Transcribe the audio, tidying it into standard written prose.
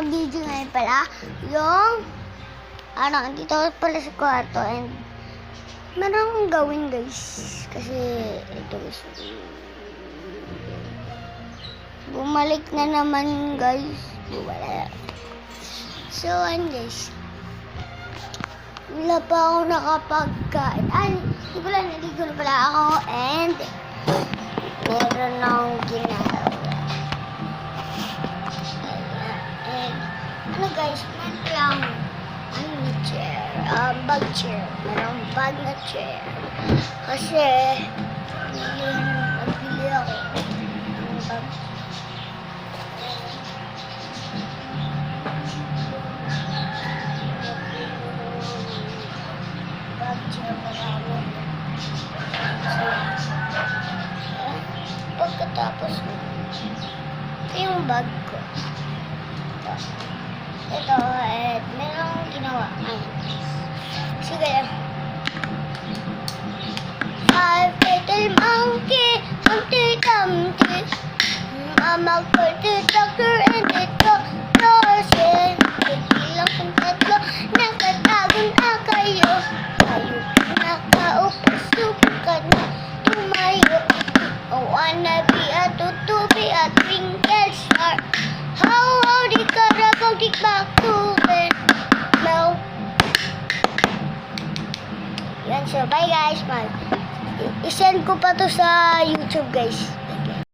video ngayon pala yung dito pala sa kwarto and meron akong gawin guys kasi ito guys bumalik na naman guys so guys wala pa ako nakapagkain hindi pala naligo na pala ako and meron akong ginagawa. Guys, meron lang chair, bag chair. Merong bag na chair. Kasi, nagbili ako ng bag. Bag chair, marami. Pagkatapos, ito yung bag ko. Ito, meron akong ginawa. Sige. 5 little monkey, Humpty Dumpty, Mama put the doctor in the closet. Bilang kung tatlo, nakatago na kayo. Kayo nakaupo, subukan na tumayo. I wanna be a tutubi, a twinkle star. How di karabog di bakuhin. No. Yan, so bye guys. I-send ko pa to sa YouTube guys.